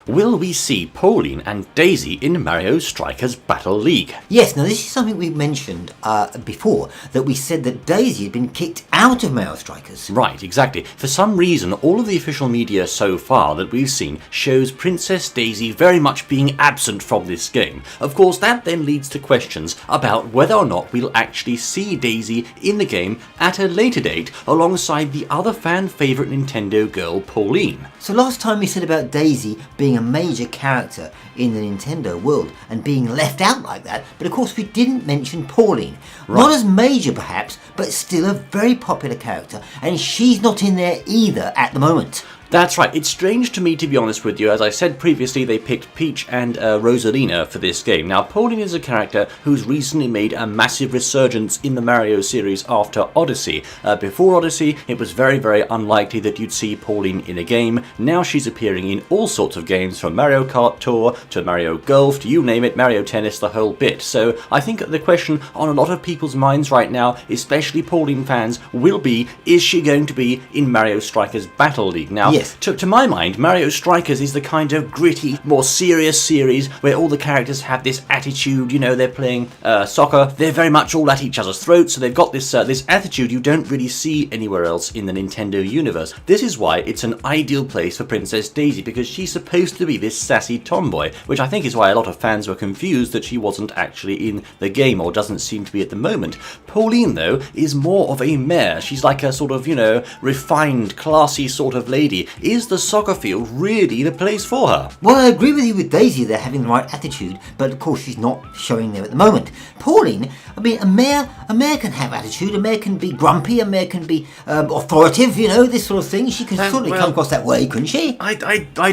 Will we see Pauline and Daisy in Mario Strikers Battle League? Yes, now this is something we mentioned before, that we said that Daisy had been kicked out of Mario Strikers. Right, exactly. For some reason, all of the official media so far that we've seen shows Princess Daisy very much being absent from this game. Of course, that then leads to questions about whether or not we'll actually see Daisy in the game at a later date alongside the other fan favourite Nintendo girl, Pauline. So last time we said about Daisy being a major character in the Nintendo world and being left out like that, but of course we didn't mention Pauline. Right. Not as major perhaps, but still a very popular character, and she's not in there either at the moment. That's right, it's strange to me, to be honest with you. As I said previously, they picked Peach and Rosalina for this game. Now, Pauline is a character who's recently made a massive resurgence in the Mario series after Odyssey. Before Odyssey, it was very, very unlikely that you'd see Pauline in a game. Now she's appearing in all sorts of games, from Mario Kart Tour to Mario Golf to you name it, Mario Tennis, the whole bit. So I think the question on a lot of people's minds right now, especially Pauline fans, will be, is she going to be in Mario Strikers Battle League? Now, yes. To my mind, Mario Strikers is the kind of gritty, more serious series where all the characters have this attitude, you know, they're playing soccer, they're very much all at each other's throats, so they've got this attitude you don't really see anywhere else in the Nintendo universe. This is why it's an ideal place for Princess Daisy, because she's supposed to be this sassy tomboy, which I think is why a lot of fans were confused that she wasn't actually in the game, or doesn't seem to be at the moment. Pauline, though, is more of a mare. She's like a sort of, you know, refined, classy sort of lady. Is the soccer field really the place for her? Well, I agree with you with Daisy, they're having the right attitude, but of course she's not showing there at the moment. Pauline, I mean, a mare can have attitude, a mare can be grumpy, a mare can be authoritative, you know, this sort of thing. She can certainly come across that way, couldn't she? I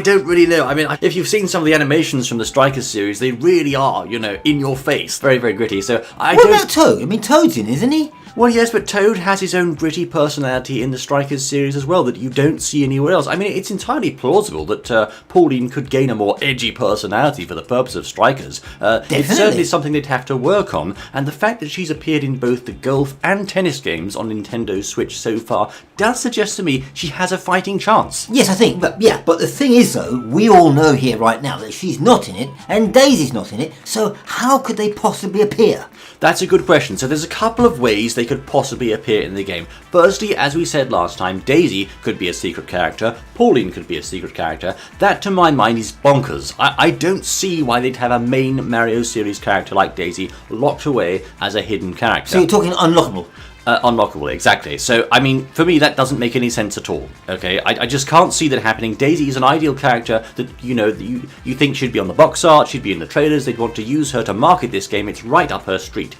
don't really know. I mean, if you've seen some of the animations from the Strikers series, they really are, you know, in your face. Very, very gritty. So What about Toad? I mean, Toad's in, isn't he? Well, yes, but Toad has his own gritty personality in the Strikers series as well that you don't see anywhere else. I mean, it's entirely plausible that Pauline could gain a more edgy personality for the purpose of Strikers. It's certainly something they'd have to work on, and the fact that she's appeared in both the golf and tennis games on Nintendo Switch so far does suggest to me she has a fighting chance. Yes, I think, but the thing is, though, we all know here right now that she's not in it, and Daisy's not in it, so how could they possibly appear? That's a good question. So there's a couple of ways they could possibly appear in the game. Firstly, as we said last time, Daisy could be a secret character, Pauline could be a secret character. That, to my mind, is bonkers. I don't see why they'd have a main Mario series character like Daisy locked away as a hidden character. So you're talking unlockable? Unlockable, exactly. So, I mean, for me, that doesn't make any sense at all, okay? I just can't see that happening. Daisy is an ideal character that, you know, you think should be on the box art, she'd be in the trailers, they'd want to use her to market this game, it's right up her street.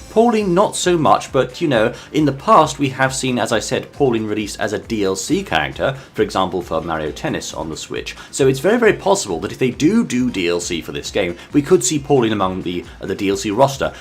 Pauline, not so much, but, you know, in the past we have seen, as I said, Pauline released as a DLC character, for example, for Mario Tennis on the Switch. So it's very, very possible that if they do DLC for this game, we could see Pauline among the DLC roster.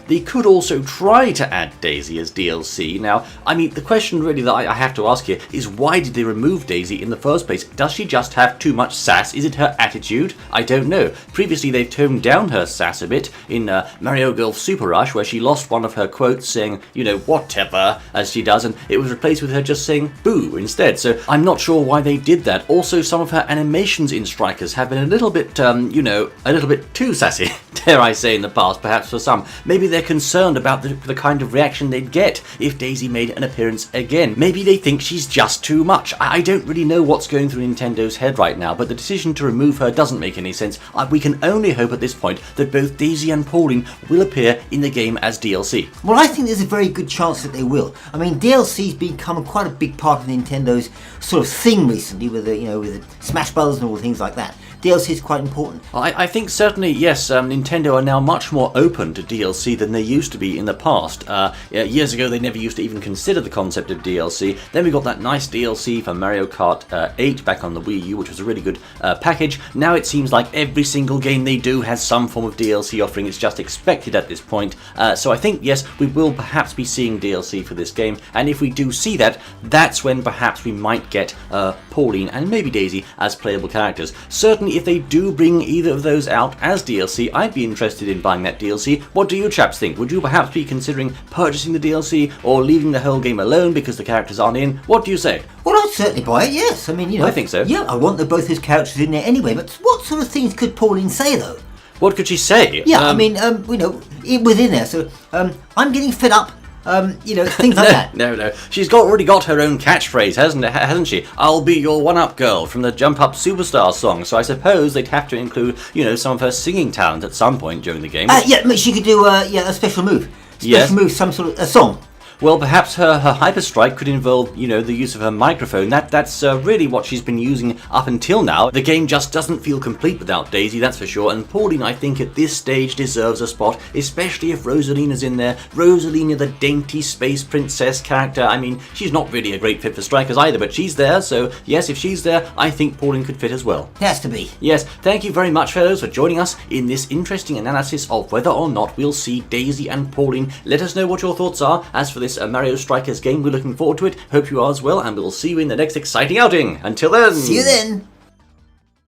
They could also try to add Daisy as DLC. Now, I mean, the question really that I have to ask here is, why did they remove Daisy in the first place? Does she just have too much sass? Is it her attitude? I don't know. Previously, they've toned down her sass a bit in Mario Golf Super Rush, where she lost one of her quotes saying, you know, whatever, as she does, and it was replaced with her just saying boo instead. So I'm not sure why they did that. Also, some of her animations in Strikers have been a little bit, you know, a little bit too sassy, dare I say, in the past, perhaps for some. Maybe they're concerned about the kind of reaction they'd get if Daisy made an appearance again. Maybe they think she's just too much. I don't really know what's going through Nintendo's head right now, but the decision to remove her doesn't make any sense. We can only hope at this point that both Daisy and Pauline will appear in the game as DLC. Well, I think there's a very good chance that they will. I mean, DLC's become quite a big part of Nintendo's sort of thing recently with the, you know, with the Smash Brothers and all things like that. DLC is quite important. I think certainly, yes, Nintendo are now much more open to DLC than they used to be in the past. Years ago, they never used to even consider the concept of DLC. Then we got that nice DLC for Mario Kart 8 back on the Wii U, which was a really good package. Now it seems like every single game they do has some form of DLC offering. It's just expected at this point. So I think, yes, we will perhaps be seeing DLC for this game. And if we do see that, that's when perhaps we might get Pauline and maybe Daisy as playable characters. Certainly, if they do bring either of those out as DLC, I'd be interested in buying that DLC. What do you chaps think? Would you perhaps be considering purchasing the DLC or leaving the whole game alone because the characters aren't in? What do you say? Well, I'd certainly buy it, yes. I mean, you know... I think so. Yeah, I want both his characters in there anyway, but what sort of things could Pauline say, though? What could she say? Yeah, I mean, you know, within there, so, I'm getting fed up, you know, things like that. No. She's already got her own catchphrase, hasn't she? I'll be your one-up girl from the Jump Up Superstar song. So I suppose they'd have to include, you know, some of her singing talent at some point during the game. Yeah, but she could do, a special move. Special move, some sort of a song. Well, perhaps her hyper strike could involve, you know, the use of her microphone. That's really what she's been using up until now. The game just doesn't feel complete without Daisy, that's for sure. And Pauline, I think, at this stage deserves a spot, especially if Rosalina's in there. Rosalina, the dainty space princess character. I mean, she's not really a great fit for strikers either, but she's there. So yes, if she's there, I think Pauline could fit as well. It has to be. Yes, thank you very much, fellows, for joining us in this interesting analysis of whether or not we'll see Daisy and Pauline. Let us know what your thoughts are. As for this Mario Strikers game, we're looking forward to it. Hope you are as well, and we'll see you in the next exciting outing. Until then. See you then.